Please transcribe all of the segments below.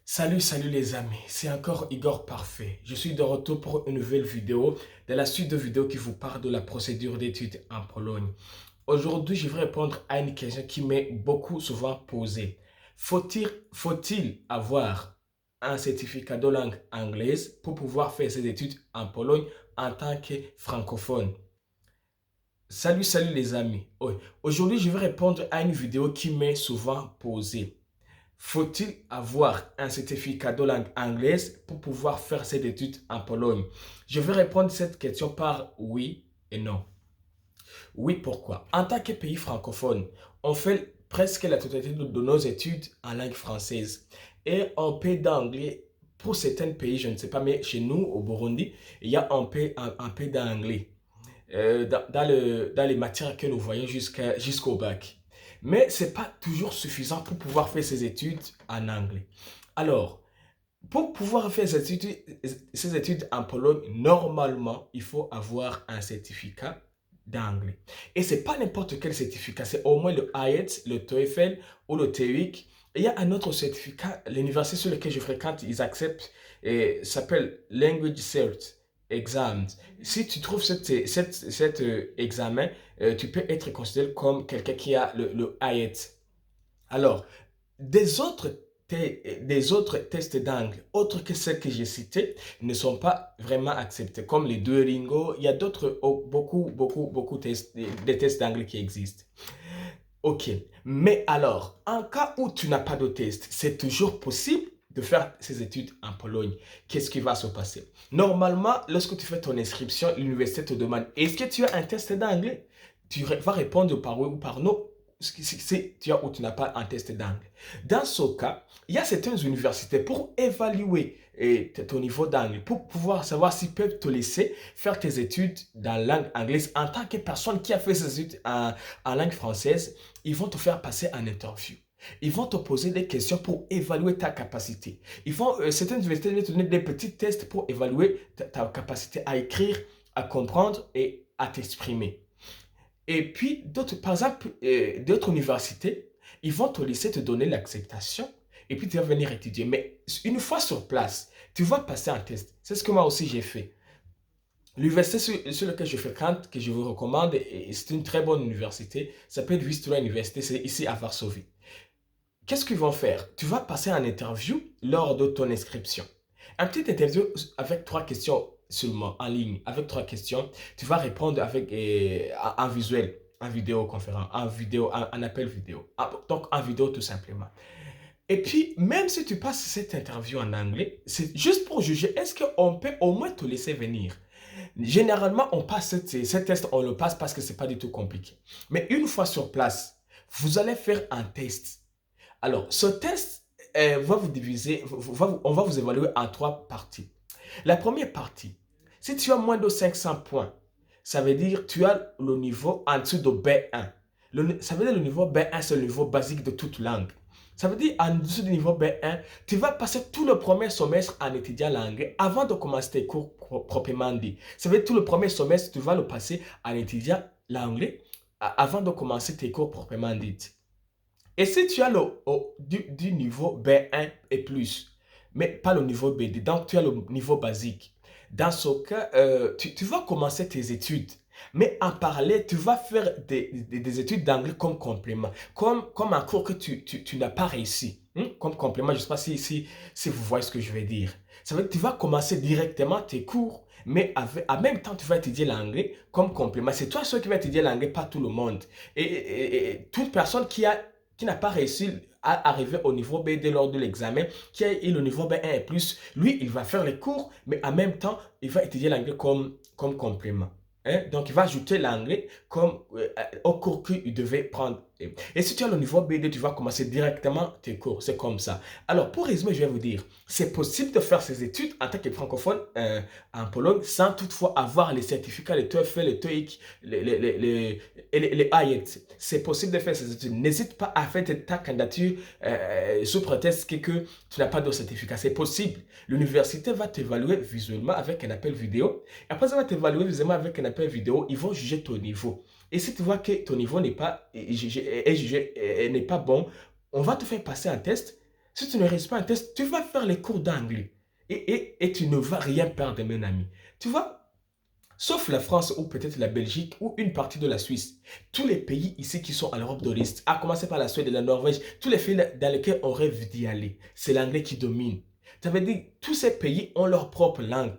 Salut les amis, c'est encore Igor Parfait. Je suis de retour pour une nouvelle vidéo de la suite de vidéos qui vous parle de la procédure d'études en Pologne. Aujourd'hui, je vais répondre à une question qui m'est beaucoup souvent posée. Faut-il avoir un certificat de langue anglaise pour pouvoir faire ses études en Pologne en tant que francophone? Salut les amis. Oui. Aujourd'hui, je vais répondre à une vidéo qui m'est souvent posée. Faut-il avoir un certificat de langue anglaise pour pouvoir faire ses études en Pologne? Je vais répondre à cette question par oui et non. Oui, pourquoi? En tant que pays francophone, on fait presque la totalité de nos études en langue française. Et on paie d'anglais pour certains pays, je ne sais pas, mais chez nous, au Burundi, il y a un peu d'anglais dans les matières que nous voyons jusqu'au bac. Mais ce n'est pas toujours suffisant pour pouvoir faire ses études en anglais. Alors, pour pouvoir faire ces études en Pologne, normalement, il faut avoir un certificat d'anglais. Et ce n'est pas n'importe quel certificat, c'est au moins le IELTS, le TOEFL ou le TOEIC. Il y a un autre certificat, l'université sur laquelle je fréquente, ils acceptent, et s'appelle Language Cert Exams. Si tu trouves cet examen, tu peux être considéré comme quelqu'un qui a le IELTS. Alors, des autres, des autres tests d'anglais, autres que ceux que j'ai cités, ne sont pas vraiment acceptés, comme les Duolingo. Il y a d'autres, beaucoup des tests d'anglais qui existent. Ok, mais alors, en cas où tu n'as pas de test, c'est toujours possible de faire ces études en Pologne. Qu'est-ce qui va se passer? Normalement, lorsque tu fais ton inscription, l'université te demande, est-ce que tu as un test d'anglais? Tu vas répondre par oui ou par non si tu as ou tu n'as pas un test d'anglais. Dans ce cas, il y a certaines universités pour évaluer ton niveau d'anglais, pour pouvoir savoir s'ils peuvent te laisser faire tes études dans la langue anglaise en tant que personne qui a fait ses études en langue française. Ils vont te faire passer un interview. Ils vont te poser des questions pour évaluer ta capacité. Certaines universités vont te donner des petits tests pour évaluer ta capacité à écrire, à comprendre et à t'exprimer. Et puis, par exemple, d'autres universités, ils vont te laisser te donner l'acceptation et puis tu vas venir étudier. Mais une fois sur place, tu vas passer un test. C'est ce que moi aussi j'ai fait. L'université sur laquelle je fréquente, que je vous recommande, et c'est une très bonne université, s'appelle Wisła Université, c'est ici à Varsovie. Qu'est-ce qu'ils vont faire? Tu vas passer un interview lors de ton inscription. Un petit interview avec 3 questions seulement en ligne, avec 3 questions. Tu vas répondre avec un visuel, en vidéoconférence, en appel vidéo. Donc en vidéo tout simplement. Et puis, même si tu passes cette interview en anglais, c'est juste pour juger, est-ce qu'on peut au moins te laisser venir? Généralement, on passe ce test, on le passe parce que c'est pas du tout compliqué. Mais une fois sur place, vous allez faire un test. Alors, ce test va vous diviser, on va vous évaluer en 3 parties. La première partie, si tu as moins de 500 points, ça veut dire que tu as le niveau en dessous de B1. Ça veut dire le niveau B1, c'est le niveau basique de toute langue. Ça veut dire en dessous du niveau B1, tu vas passer tout le premier semestre en étudiant l'anglais avant de commencer tes cours proprement dit. Ça veut dire tout le premier semestre, tu vas le passer en étudiant l'anglais avant de commencer tes cours proprement dit. Et si tu as du niveau B1 et plus, mais pas le niveau B2, donc tu as le niveau basique, dans ce cas, tu vas commencer tes études. Mais en parallèle, tu vas faire des études d'anglais comme complément, comme un cours que tu n'as pas réussi. Comme complément, je ne sais pas si vous voyez ce que je veux dire. Ça veut dire que tu vas commencer directement tes cours, mais en même temps, tu vas étudier l'anglais comme complément. C'est toi seul qui vas étudier l'anglais, pas tout le monde. Et toute personne qui n'a pas réussi à arriver au niveau B2 lors de l'examen, qui a eu le niveau B1 et plus, lui, il va faire les cours, mais en même temps, il va étudier l'anglais comme complément. Hein? Donc, il va ajouter l'anglais au cours qu'il devait prendre. Et si tu as le niveau B2, tu vas commencer directement tes cours. C'est comme ça. Alors, pour résumer, je vais vous dire, c'est possible de faire ces études en tant que francophone en Pologne sans toutefois avoir les certificats, les TOEFL, les TOEIC, les IELTS. C'est possible de faire ces études. N'hésite pas à faire ta candidature sous prétexte que tu n'as pas de certificat. C'est possible. L'université va t'évaluer visuellement avec un appel vidéo. Après, ça va t'évaluer visuellement avec un appel vidéo. Ils vont juger ton niveau. Et si tu vois que ton niveau n'est pas bon, on va te faire passer un test. Si tu ne réussis pas un test, tu vas faire les cours d'anglais. Et tu ne vas rien perdre, mon ami. Tu vois, sauf la France ou peut-être la Belgique ou une partie de la Suisse. Tous les pays ici qui sont à l'Europe de l'Est, à commencer par la Suède et la Norvège, tous les pays dans lesquels on rêve d'y aller, c'est l'anglais qui domine. Ça veut dire tous ces pays ont leur propre langue.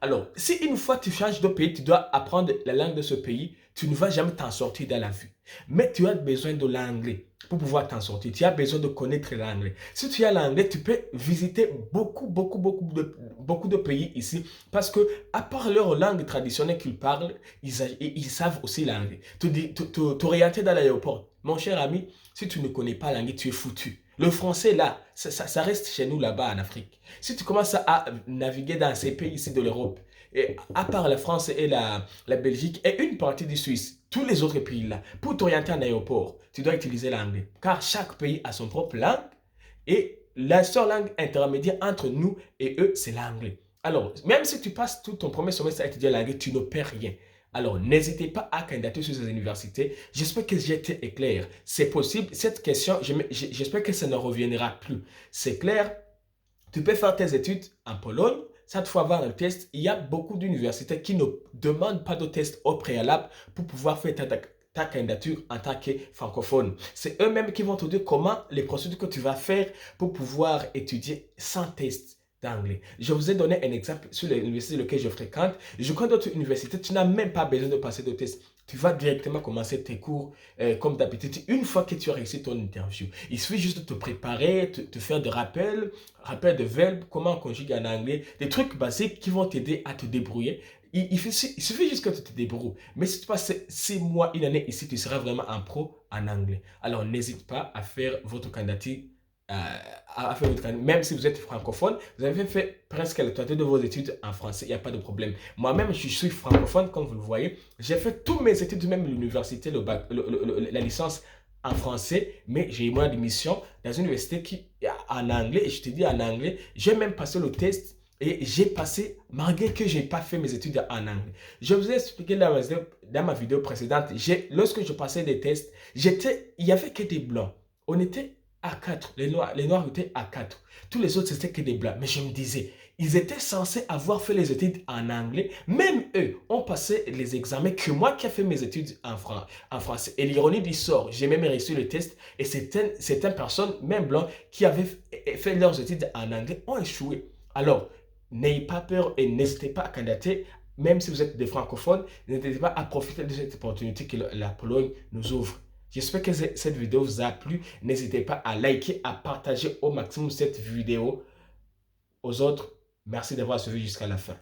Alors, si une fois tu changes de pays, tu dois apprendre la langue de ce pays, tu ne vas jamais t'en sortir dans la vie. Mais tu as besoin de l'anglais pour pouvoir t'en sortir. Tu as besoin de connaître l'anglais. Si tu as l'anglais, tu peux visiter beaucoup de pays ici parce que, à part leur langue traditionnelle qu'ils parlent, ils savent aussi l'anglais. T'orienter dans l'aéroport. Mon cher ami, si tu ne connais pas l'anglais, tu es foutu. Le français, là, ça reste chez nous, là-bas, en Afrique. Si tu commences à naviguer dans ces pays ici de l'Europe, et à part la France et la Belgique et une partie du Suisse, tous les autres pays-là, pour t'orienter en aéroport, tu dois utiliser l'anglais. Car chaque pays a son propre langue et la seule langue intermédiaire entre nous et eux, c'est l'anglais. Alors, même si tu passes tout ton premier semestre à étudier l'anglais, tu ne perds rien. Alors, n'hésitez pas à candidater sur ces universités. J'espère que j'ai été clair. C'est possible. Cette question, j'espère que ça ne reviendra plus. C'est clair. Tu peux faire tes études en Pologne. Cette fois, avoir un test. Il y a beaucoup d'universités qui ne demandent pas de test au préalable pour pouvoir faire ta candidature en tant que francophone. C'est eux-mêmes qui vont te dire comment les procédures que tu vas faire pour pouvoir étudier sans test d'anglais. Je vous ai donné un exemple sur l'université laquelle je fréquente. Je crois d'autres universités, tu n'as même pas besoin de passer de test. Tu vas directement commencer tes cours comme d'habitude. Une fois que tu as réussi ton interview, il suffit juste de te préparer, te faire des rappels de verbes, comment on conjugue en anglais, des trucs basiques qui vont t'aider à te débrouiller. Il suffit juste que tu te débrouilles. Mais si tu passes 6 mois, une année ici, tu seras vraiment un pro en anglais. Alors n'hésite pas à faire votre candidature même si vous êtes francophone, vous avez fait presque la totalité de vos études en français, il n'y a pas de problème. Moi-même, je suis francophone, comme vous le voyez. J'ai fait toutes mes études, même l'université, la licence en français, mais j'ai eu mon admission dans une université qui est en anglais, et je te dis en anglais, j'ai même passé le test et j'ai passé, malgré que je n'ai pas fait mes études en anglais. Je vous ai expliqué dans ma vidéo précédente, lorsque je passais des tests, il n'y avait que des blancs. On était à 4. Les noirs étaient à 4. Tous les autres, c'était que des blancs. Mais je me disais, ils étaient censés avoir fait les études en anglais. Même eux ont passé les examens que moi qui ai fait mes études en français. Et l'ironie du sort, j'ai même réussi le test. Et certaines personnes, même blancs, qui avaient fait leurs études en anglais, ont échoué. Alors, n'ayez pas peur et n'hésitez pas à candidater. Même si vous êtes des francophones, n'hésitez pas à profiter de cette opportunité que la Pologne nous ouvre. J'espère que cette vidéo vous a plu. N'hésitez pas à liker, à partager au maximum cette vidéo aux autres. Merci d'avoir suivi jusqu'à la fin.